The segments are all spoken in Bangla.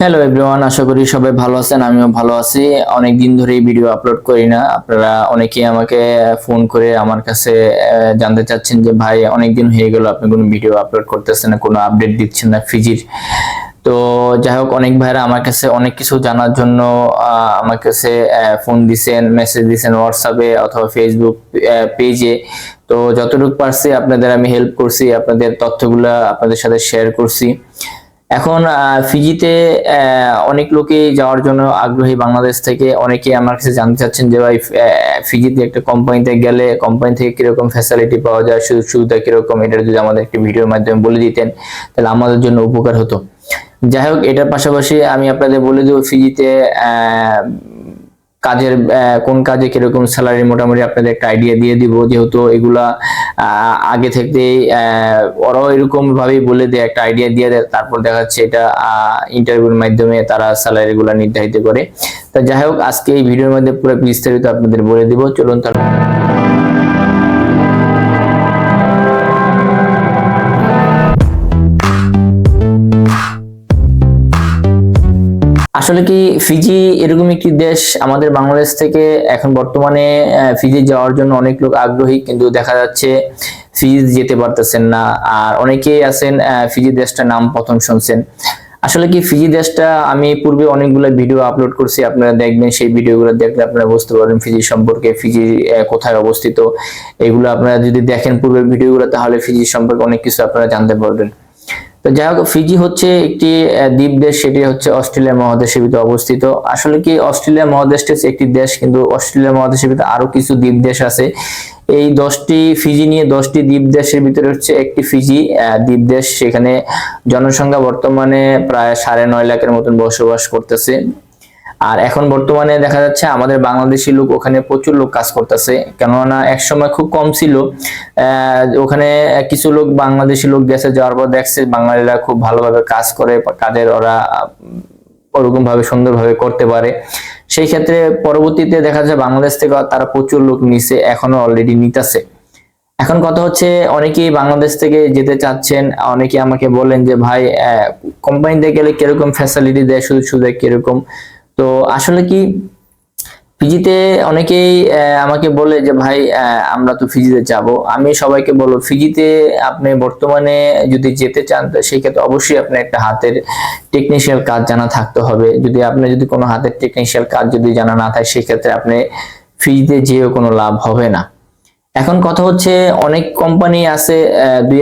হ্যালো এভরিওয়ান, আশা করি সবাই ভালো আছেন। আমিও ভালো আছি। অনেক দিন ধরেই ভিডিও আপলোড করি না। আপনারা অনেকেই আমাকে ফোন করে আমার কাছে জানতে চাচ্ছেন যে ভাই অনেক দিন হয়ে গেল আপনি কোনো ভিডিও আপলোড করতেছেন না, কোনো আপডেট দিচ্ছেন না ফিজির। তো যাই হোক, অনেক ভাইরা আমার কাছে অনেক কিছু জানার জন্য আমার কাছে ফোন দিছেন, মেসেজ দিছেন হোয়াটসঅ্যাপে অথবা ফেসবুক পেজে। তো যতটুকু পারছি আপনাদের আমি হেল্প করছি, আপনাদের তথ্যগুলা আপনাদের সাথে শেয়ার করছি। এখন ফিজিতে অনেক লোকই যাওয়ার জন্য আগ্রহী। বাংলাদেশ থেকে অনেকেই আমার কাছে জানতে চাচ্ছেন যে ভাই ফিজিতে একটা কোম্পানিতে গেলে কোম্পানি থেকে কিরকম ফ্যাসিলিটি পাওয়া যায়, সুযোগ সুবিধা কিরকম, এটা যদি আমাদের একটি ভিডিওর মাধ্যমে বলে দিতেন তাহলে আমাদের জন্য উপকার হতো। যাই হোক, এটার পাশাপাশি আমি আপনাদের বলে দেবো ফিজিতে কাজের কোন কাজে কিরকম স্যালারি মোটামুটি আপনাদের একটা আইডিয়া দিয়ে দিব, যেহেতু এগুলা আগে থেকেই ওরাও এরকম ভাবেই বলে দেয়, একটা আইডিয়া দিয়ে দেয়, তারপর দেখা যাচ্ছে এটা ইন্টারভিউর মাধ্যমে তারা স্যালারি গুলা নির্ধারিত করে। তা যাই হোক, আজকে এই ভিডিওর মধ্যে পুরো বিস্তারিত আপনাদের বলে দিব। চলুন তাহলে। আসলে কি ফিজি এরকম একটি দেশ, আমাদের বাংলাদেশ থেকে এখন বর্তমানে ফিজি যাওয়ার জন্য অনেক লোক আগ্রহী, কিন্তু দেখা যাচ্ছে ফিজি যেতে পারতেছেন না। আর অনেকেই আছেন ফিজি দেশটার নাম প্রথম শুনছেন। আসলে কি ফিজি দেশটা আমি পূর্বে অনেকগুলো ভিডিও আপলোড করছি, আপনারা দেখবেন, সেই ভিডিওগুলো দেখলে আপনারা বুঝতে পারবেন ফিজি সম্পর্কে, ফিজি কোথায় অবস্থিত। এগুলো আপনারা যদি দেখেন পূর্বের ভিডিওগুলো, তাহলে ফিজি সম্পর্কে অনেক কিছু আপনারা জানতে পারবেন। তো যাই হোক, ফিজি হচ্ছে একটি দ্বীপ দেশ, সেটি হচ্ছে অস্ট্রেলিয়া মহাদেশের ভিতরে অবস্থিত। আসলে কি অস্ট্রেলিয়া মহাদেশটা একটি দেশ, কিন্তু অস্ট্রেলিয়া মহাদেশের ভিতরে আরো কিছু দ্বীপ দেশ আছে। এই 10টি ফিজি নিয়ে 10টি দ্বীপ দেশের ভিতরে হচ্ছে একটি ফিজি দ্বীপ দেশ। সেখানে জনসংখ্যা বর্তমানে প্রায় 9.5 লাখের মতন বসবাস করতেছে। আর এখন বর্তমানে দেখা যাচ্ছে আমাদের বাংলাদেশি লোক ওখানে প্রচুর লোক কাজ করতেছে, কেননা এক সময় খুব কম ছিল। ওখানে কিছু লোক বাংলাদেশি লোক গেছে, যাওয়ার পর দেখছে বাঙালিরা খুব ভালোভাবে কাজ করে, কাজের ওরা ওরকম ভাবে সুন্দরভাবে করতে পারে। সেই ক্ষেত্রে পরবর্তীতে দেখা যায় বাংলাদেশ থেকে তারা প্রচুর লোক নিছে, এখনো অলরেডি নিতেছে। এখন কথা হচ্ছে অনেকেই বাংলাদেশ থেকে যেতে চাচ্ছেন, অনেকে আমাকে বলেন যে ভাই কোম্পানিতে গেলে কিরকম ফ্যাসিলিটি দেয়, সুযোগ সুবিধা কিরকম। তো আসলে কি ফিজিতে অনেকেই আমাকে বলে যে ভাই আমরা তো ফিজিতে যাব। আমি সবাইকে বলবো ফিজিতে আপনি বর্তমানে যদি যেতে চান, তো সেই ক্ষেত্রে অবশ্যই আপনি একটা হাতের টেকনিশিয়াল কাজ জানা থাকতে হবে। যদি কোনো হাতের টেকনিশিয়াল কাজ যদি জানা না থাকে, সেই ক্ষেত্রে আপনি ফিজিতে যেও কোনো লাভ হবে না। এখন কথা হচ্ছে অনেক কোম্পানি আছে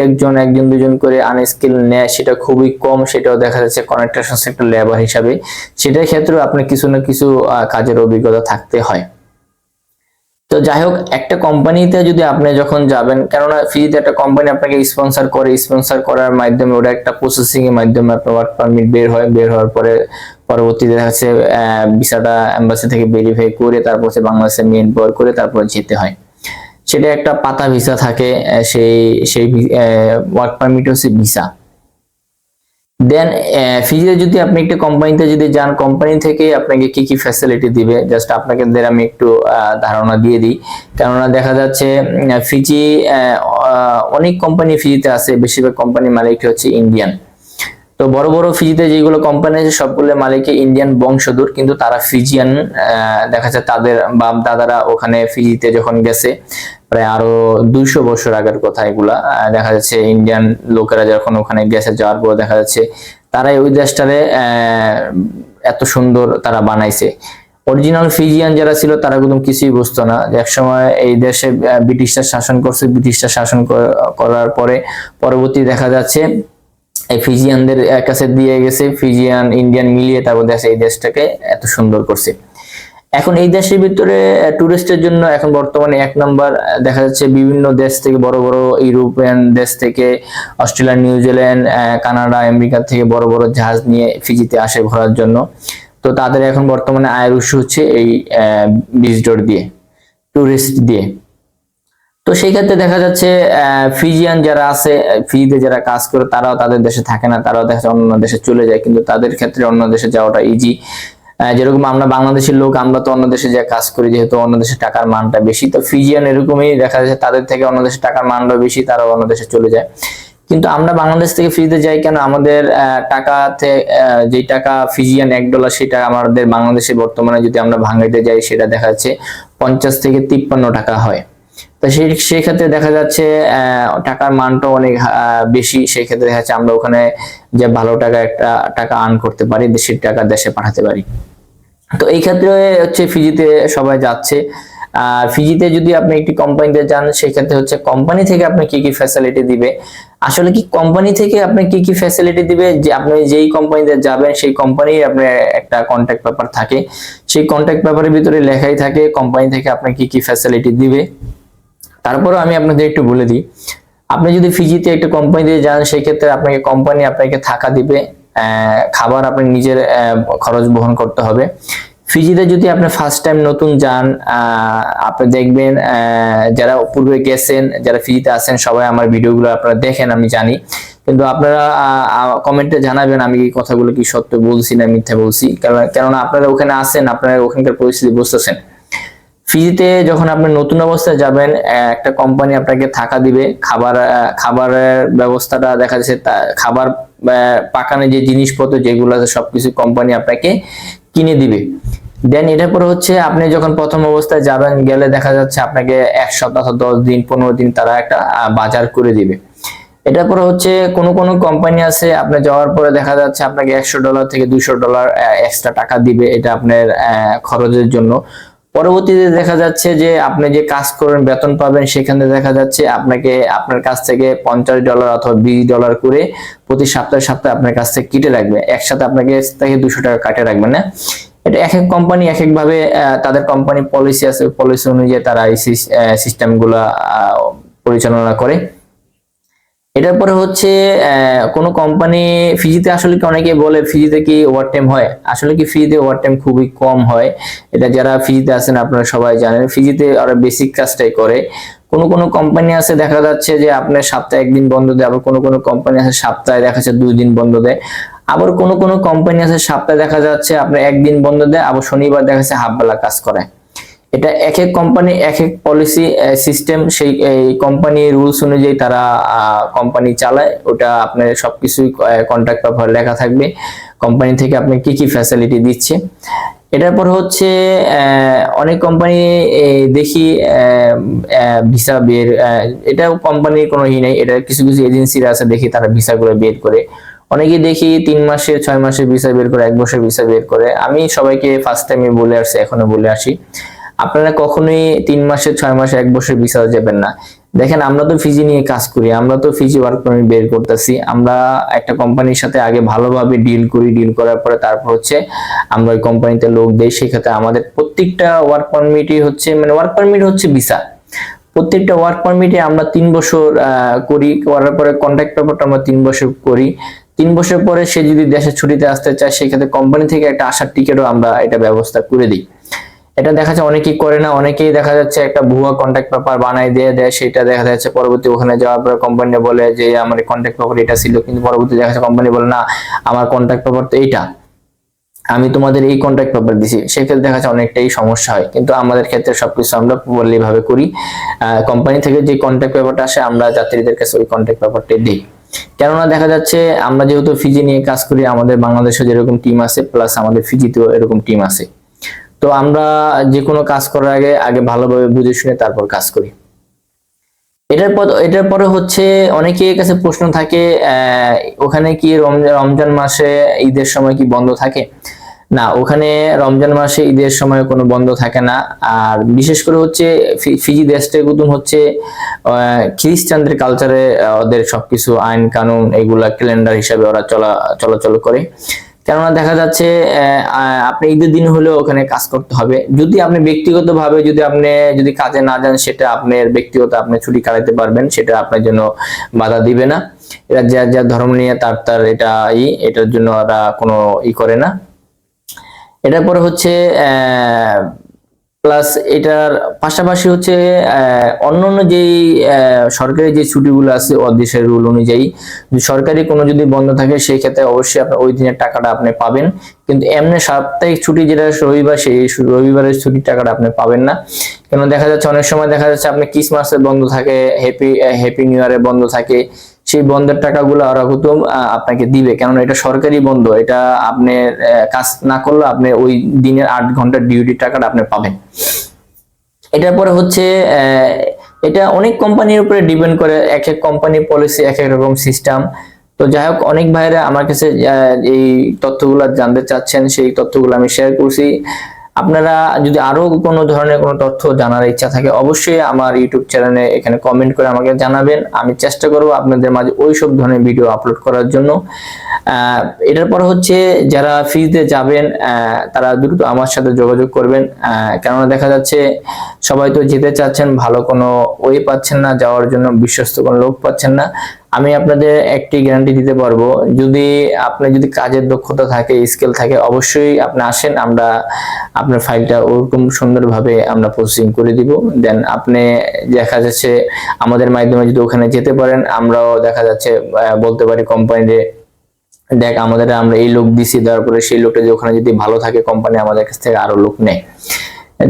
একজন দুজন করে আনস্কিল নেয়, সেটা খুবই কম। সেটাও দেখা যাচ্ছে কনস্ট্রাকশন সেক্টর লেবার হিসাবে, সেটার ক্ষেত্রেও আপনার কিছু না কিছু কাজের অভিজ্ঞতা থাকতে হয়। তো যাই হোক, একটা কোম্পানিতে যদি আপনি যখন যাবেন, কেননা ফিজিতে একটা কোম্পানি আপনাকে স্পন্সর করে, স্পন্সর করার মাধ্যমে ওটা একটা প্রসেসিং এর মাধ্যমে আপনার ওয়ার্ক পারমিট বের হয়। বের হওয়ার পরে পরবর্তীতে দেখা যাচ্ছে ভিসাটা এম্বাসি থেকে ভেরিফাই করে তারপর বাংলাদেশে মেইন পর করে তারপর যেতে হয়। সেটা একটা পাতা ভিসা থাকে, সেই সেই ওয়ার্ক পারমিট হচ্ছে ভিসা। দেন ফিজিতে যদি আপনি একটা কোম্পানিতে যদি যান, কোম্পানি থেকে আপনাকে কি কি ফ্যাসিলিটি দিবে জাস্ট আপনাকে আমি একটু ধারণা দিয়ে দিই। কেননা দেখা যাচ্ছে ফিজি অনেক কোম্পানি ফিজিতে আছে, বেশিরভাগ কোম্পানির মালিক হচ্ছে ইন্ডিয়ান। তো বড় বড় ফিজিতে যেগুলো কোম্পানি আছে সবগুলো মালিকে ইন্ডিয়ান বংশোদ্ভূত, কিন্তু তারা ফিজিয়ান। দেখা যাচ্ছে তাদের বাপ দাদারা ওখানে ফিজিতে যখন গেছে, প্রায় আরো 200 বছর আগের কথা এগুলা। দেখা যাচ্ছে ইন্ডিয়ান লোকেরা যখন ওখানে গেছে, যাওয়ার পর দেখা যাচ্ছে তারাই ওই দেশটারে এত সুন্দর তারা বানাইছে। অরিজিনাল ফিজিয়ান যারা ছিল তারা একদম কিছুই বুঝতো না। একসময় এই দেশে ব্রিটিশরা শাসন করছে, ব্রিটিশরা শাসন করার পরে পরবর্তী দেখা যাচ্ছে এই ফিজিয়ানদের কাছে দিয়ে গেছে, ফিজিয়ান ইন্ডিয়ান মিলিয়ে তারপর এই দেশটাকে এত সুন্দর করছে। এখন এই দেশের ভিতরে টুরিস্টের জন্য এখন বর্তমানে 1 নাম্বার দেখা যাচ্ছে বিভিন্ন দেশ থেকে, বড় বড় ইউরোপিয়ান দেশ থেকে, অস্ট্রেলিয়া, নিউজিল্যান্ড, কানাডা, আমেরিকা থেকে বড় বড় জাহাজ নিয়ে ফিজিতে আসে ঘোরার জন্য। তো তাদের এখন বর্তমানে আয়ের উৎস হচ্ছে এই ভিজিটর দিয়ে, টুরিস্ট দিয়ে। তো সেই ক্ষেত্রে দেখা যাচ্ছে ফিজিয়ান যারা আছে, ফিজিতে যারা কাজ করে, তারাও তাদের দেশে থাকে না, তারাও দেখা যাচ্ছে অন্য দেশে চলে যায়, কিন্তু তাদের ক্ষেত্রে অন্য দেশে যাওয়াটা ইজি। যেরকম আমরা বাংলাদেশের লোক, আমরা তো অন্য দেশে যে কাজ করি, যেহেতু অন্য দেশে টাকার মানটা বেশি, তো ফিজিয়ান এরকমই দেখা যাচ্ছে তাদের থেকে অন্য দেশে টাকার মানটা বেশি, তারাও অন্য দেশে চলে যায়। কিন্তু আমরা বাংলাদেশ থেকে ফিজিতে যাই কেন? আমাদের টাকাতে যে টাকা ফিজিয়ান $1 সেটা আমাদের বাংলাদেশে বর্তমানে যদি আমরা ভাঙাইতে যাই সেটা দেখা যাচ্ছে 50 থেকে 53 টাকা হয়। তো সেই ক্ষেত্রে দেখা যাচ্ছে টাকার মানটা অনেক বেশি। সেই ক্ষেত্রে দেখা যাচ্ছে আমরা ওখানে যে ভালো একটা টাকা আর্ন করতে পারি, দেশের টাকা দেশে পাঠাতে পারি। তো এই ক্ষেত্রে হচ্ছে ফিজিতে সবাই যাচ্ছে। আর ফিজিতে যদি আপনি একটি কোম্পানিতে যান সেই ক্ষেত্রে হচ্ছে কোম্পানি থেকে আপনি কি কি ফ্যাসিলিটি দিবে। আসলে কি কোম্পানি থেকে আপনি কি কি ফ্যাসিলিটি দিবে, যে আপনি যেই কোম্পানিতে যাবেন সেই কোম্পানির আপনার একটা কন্ট্যাক্ট পেপার থাকে, সেই কন্ট্যাক্ট পেপারের ভিতরে লেখাই থাকে কোম্পানি থেকে আপনি কি কি ফ্যাসিলিটি দিবে। তারপরেও আমি আপনাদের একটু বলে দিই, আপনি যদি ফিজিতে একটা কোম্পানিতে যান সেই ক্ষেত্রে আপনাকে কোম্পানি আপনাকে থাকা দিবে, খাবার আপনি নিজের খরচ বহন করতে হবে। ফিজিতে যদি আপনি ফার্স্ট টাইম নতুন যান, আপনি দেখবেন যারা পূর্বে গেছেন, যারা ফিজিতে আছেন সবাই আমার ভিডিওগুলো আপনারা দেখেন, আমি জানি। কিন্তু আপনারা কমেন্টে জানাবেন আমি এই কথাগুলো কি সত্য বলছি না মিথ্যা বলছি, কেননা আপনারা ওখানে আছেন, আপনারা ওখানকার পরিস্থিতি বুঝতেছেন। ফিজিতে যখন আপনি নতুন অবস্থায় যাবেন, একটা কোম্পানি আপনাকে থাকা দিবে, খাবারের ব্যবস্থাটা দেখা যাচ্ছে, খাবার পাকানো যে জিনিসপত্র যেগুলো আছে সবকিছু কোম্পানি আপনাকে কিনে দিবে। দেন এটার পরে হচ্ছে আপনি যখন প্রথম অবস্থায় যাবেন, গেলে দেখা যাচ্ছে আপনাকে 1 সপ্তাহ 10 দিন 15 দিন তারা একটা বাজার করে দিবে। এটার পরে হচ্ছে কোন কোম্পানি আছে আপনি যাওয়ার পরে দেখা যাচ্ছে আপনাকে $100 থেকে $200 এক্সট্রা টাকা দিবে, এটা আপনার খরচের জন্য। পরবর্তীতে দেখা যাচ্ছে যে আপনি যে কাজ করেন বেতন পাবেন, সেখানে দেখা যাচ্ছে আপনাকে আপনার কাছ থেকে $50 অথবা $20 করে প্রতি সপ্তাহে সপ্তাহে আপনার কাছ থেকে কেটে রাখবে। একসাথে আপনাকে থেকে $200 কাটে রাখবে না। এটা এক এক কোম্পানি এক এক ভাবে তাদের কোম্পানি পলিসি আছে, পলিসি অনুযায়ী তারা এই সিস্টেমগুলো পরিচালনা করে। এটার পরে হচ্ছে কোন কোম্পানি ফিজিতে আসলে কি অনেকে বলে ফিজিতে কি ওভারটাইম হয়, আসলে কি ফিজিতে ওভারটাইম খুবই কম হয়। এটা যারা ফিজিতে আছেন আপনারা সবাই জানেন, ফিজিতে ওরা বেসিক কাজটাই করে। কোন কোম্পানি আছে দেখা যাচ্ছে যে আপনার সপ্তাহে 1 দিন বন্ধ দেয়, আবার কোন কোম্পানি আছে সপ্তাহে দেখা যাচ্ছে 2 দিন বন্ধ দেয়, আবার কোন কোম্পানি আছে সপ্তাহে দেখা যাচ্ছে আপনার 1 দিন বন্ধ দেয়, আবার শনিবার দেখা যাচ্ছে হাফ বেলা কাজ করে। এটা এক এক কোম্পানি এক এক পলিসি সিস্টেম, সেই কোম্পানি রুলস অনুযায়ী তারা কোম্পানি চালায়। ওটা আপনার সবকিছু কন্ট্রাক্ট পেপার লেখা থাকবে কোম্পানি থেকে আপনি কি কি ফ্যাসিলিটি দিচ্ছে। এটার পর হচ্ছে অনেক কোম্পানি দেখি ভিসা বের, এটাও কোম্পানির কোনো নেই, এটা কিছু কিছু এজেন্সিরা আছে দেখি তারা ভিসাগুলো বের করে। অনেকে দেখি 3 মাসে 6 মাসের ভিসা বের করে, 1 বছরের ভিসা বের করে। আমি সবাইকে ফার্স্ট টাইমে বলে আসছি, এখনো বলে আসি, আপনারা কখনোই 3 মাসে 6 মাসে 1 বছরের ভিসা যাবেন না। দেখেন আমরা তো ফিজি নিয়ে কাজ করি, আমরা তো ফিজি ওয়ার্ক পারমিট বের করতেছি। আমরা একটা কোম্পানির সাথে আগে ভালোভাবে ডিল করি, ডিল করার পরে তারপর হচ্ছে আমরা ওই কোম্পানিতে লোক দেই। সেক্ষেত্রে আমাদের প্রত্যেকটা ওয়ার্ক পারমিটই হচ্ছে, মানে ওয়ার্ক পারমিট হচ্ছে ভিসা, প্রত্যেকটা ওয়ার্ক পারমিটে আমরা 3 বছর করি, করার পরে কন্ট্রাক্ট পেপারটা আমরা 3 বছর করি। 3 বছর পরে সে যদি দেশে ছুটিতে আসতে চায় সেক্ষেত্রে কোম্পানি থেকে একটা আসার টিকিটও আমরা এটা ব্যবস্থা করে দিই। এটা দেখা যাচ্ছে অনেকেই করে না, অনেকেই দেখা যাচ্ছে একটা ভুয়া কন্ট্রাক্ট পেপার বানাই দিয়ে দেয়, সেটা দেখা যাচ্ছে পরবর্তী ওখানে যাওয়ার পরে কোম্পানি বলে যে আমার কন্ট্রাক্ট পেপার এটা ছিল, কিন্তু পরবর্তী দেখা যাচ্ছে কোম্পানি বলে না আমার কন্ট্রাক্ট পেপার তো এইটা, আমি তোমাদের এই কন্ট্রাক্ট পেপার দিছি। সেক্ষেত্রে দেখা যাচ্ছে অনেকটাই সমস্যা হয়, কিন্তু আমাদের ক্ষেত্রে সবকিছু আমরা প্রপারলি ভাবে করি। কোম্পানি থেকে যে কন্ট্রাক্ট পেপারটা আসে আমরা যাত্রীদের কাছে ওই কন্ট্রাক্ট পেপারটা দিই। কেননা দেখা যাচ্ছে আমরা যেহেতু ফিজি নিয়ে কাজ করি, আমাদের বাংলাদেশে যেরকম টিম আছে প্লাস আমাদের ফিজিতেও এরকম টিম আছে, তো আমরা যে কোনো কাজ করার আগে ভালোভাবে বুঝে শুনে তারপর কাজ করি। এটার পরে হচ্ছে অনেকের কাছে প্রশ্ন থাকে ওখানে কি রমজান মাসে ঈদের সময় কি বন্ধ থাকে? না, ওখানে রমজান মাসে ঈদের সময় কোনো বন্ধ থাকে না। আর বিশেষ করে হচ্ছে ফিজি দেশটা একদম হচ্ছে খ্রিস্টানদের কালচারে ওদের সবকিছু আইন কানুন এগুলা ক্যালেন্ডার হিসাবে ওরা চলাচল করে। কেননা দেখা যাচ্ছে আপনি ঈদের দিন হলেও ওখানে কাজ করতে হবে। যদি আপনি ব্যক্তিগতভাবে যদি কাজে না যান, সেটা আপনার ব্যক্তিগত আপনি ছুটি কাটাতে পারবেন, সেটা আপনার জন্য বাধা দিবে না। এরা যার ধর্ম নিয়ে তার এটার জন্য ওরা কোনো করে না। এটার পরে হচ্ছে প্লাস এটার পাশাপাশি হচ্ছে অন্যান্য যেই সরকারি যে ছুটিগুলো আছে দেশের রুল অনুযায়ী সরকারি কোনো যদি বন্ধ থাকে সেই ক্ষেত্রে অবশ্যই আপনি ওই দিনের টাকাটা আপনি পাবেন, কিন্তু এমনি সাপ্তাহিক ছুটি যেটা রবিবার, সেই রবিবারের ছুটির টাকাটা আপনি পাবেন না। কেন দেখা যাচ্ছে অনেক সময় দেখা যাচ্ছে আপনি ক্রিসমাসে বন্ধ থাকে, হ্যাপি নিউ ইয়ারে বন্ধ থাকে, সেই বন্ধের টাকাগুলো ওরা কিন্তু আপনাকে দিবে, কেননা এটা সরকারি বন্ধ। এটা আপনি কাজ না করলে আপনি ওই দিনের 8 ঘন্টার ডিউটির টাকাটা আপনি পাবেন। এটার পরে হচ্ছে এটা অনেক কোম্পানির উপরে ডিপেন্ড করে, এক এক কোম্পানির পলিসি এক এক রকম সিস্টেম। তো যাই হোক, অনেক ভাইরা আমার কাছে এই তথ্যগুলো জানতে চাচ্ছেন, সেই তথ্যগুলো আমি শেয়ার করছি। আপনারা যদি আরো কোনো ধরনের কোনো তথ্য জানার ইচ্ছা থাকে, অবশ্যই আমার ইউটিউব চ্যানেলে এখানে কমেন্ট করে আমাকে জানাবেন। আমি চেষ্টা করব আপনাদের মাঝে ওই সব ধরনের ভিডিও আপলোড করার জন্য। এটার পর হচ্ছে যারা ফিজে যাবেন তারা দ্রুত আমার সাথে যোগাযোগ করবেন, কেননা দেখা যাচ্ছে সবাই তো যেতে চাচ্ছেন, ভালো কোনো ওয়ে পাচ্ছেন না যাওয়ার জন্য, বিশ্বস্ত কোনো লোক পাচ্ছেন না। আমি আপনাদের একটি গ্যারান্টি দিতে পারবো, যদি কাজের দক্ষতা থাকে, স্কিল থাকে, অবশ্যই আপনি আসেন, আমরা আপনার ফাইলটা ওরকম সুন্দরভাবে আমরা প্রসেসিং করে দিব। দেন আপনি দেখা যাচ্ছে আমাদের মাধ্যমে যদি ওখানে যেতে পারেন, আমরাও দেখা যাচ্ছে বলতে পারি কোম্পানিতে, দেখ আমরা এই লোক দিছি, তারপরে সেই লোকটা যে ওখানে যদি ভালো থাকে, কোম্পানি আমাদের কাছ থেকে আরো লোক নেয়।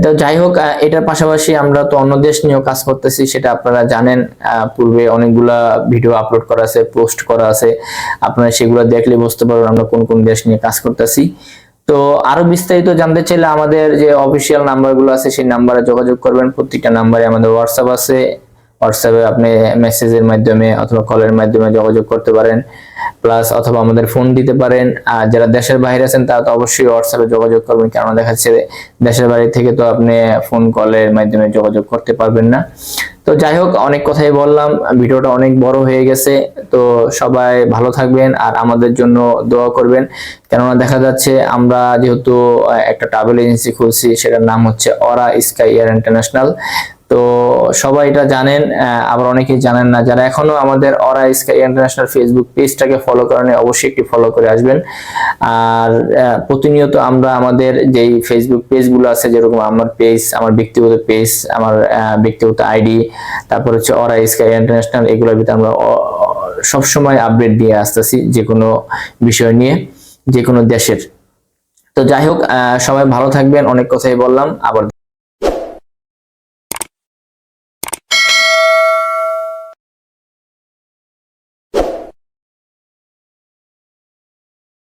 তো যাই হোক, এটার পাশাপাশি আমরা তো অন্য দেশ নিয়েও কাজ করতেছি, সেটা আপনারা জানেন। পূর্বে অনেকগুলা ভিডিও আপলোড করা আছে, পোস্ট করা আছে, আপনারা সেগুলো দেখলে বুঝতে পারবেন আমরা কোন কোন দেশ নিয়ে কাজ করতেছি। তো আরো বিস্তারিত জানতে চাইলে আমাদের যে অফিসিয়াল নাম্বারগুলো আছে সেই নাম্বারে যোগাযোগ করবেন। প্রত্যেকটা নাম্বারে আমাদের হোয়াটসঅ্যাপ আছে, হোয়াটসঅ্যাপে আপনি মেসেজের মাধ্যমে অথবা কলের মাধ্যমে যোগাযোগ করতে পারেন, প্লাস অথবা আমাদের ফোন দিতে পারেন। আর যারা দেশের বাইরে আছেন তারা তো অবশ্যই হোয়াটসঅ্যাপে যোগাযোগ করবেন, কারণ দেখা যাচ্ছে দেশের বাইরে থেকে তো আপনি ফোন কলের মাধ্যমে যোগাযোগ করতে পারবেন না। তো যাই হোক, অনেক কথাই বললাম, ভিডিওটা অনেক বড় হয়ে গেছে। তো সবাই ভালো থাকবেন আর আমাদের জন্য দোয়া করবেন, কেননা দেখা যাচ্ছে আমরা যেহেতু একটা ট্রাভেল এজেন্সি খুলছি, সেটার নাম হচ্ছে অরা স্কাই এয়ার ইন্টারন্যাশনাল। তো সবাই এটা জানেন, আবার অনেকেই জানেন না। যারা এখনো আমাদের অরা স্কাই ইন্টারন্যাশনাল ফেসবুক পেজটাকে ফলো করেন, অবশ্যই একটি ফলো করে আসবেন। আর প্রতিনিয়ত আমরা আমাদের যেই ফেসবুক পেজগুলো আছে, যেরকম আমার পেজ, আমার ব্যক্তিগত পেজ, আমার ব্যক্তিগত আইডি, তারপর হচ্ছে অরা স্কাই ইন্টারন্যাশনাল, এগুলোর ভিতরে আমরা সবসময় আপডেট দিয়ে আসতেছি যে কোনো বিষয় নিয়ে, যে কোনো দেশের। তো যাই হোক, সবাই ভালো থাকবেন, অনেক কথাই বললাম, আবার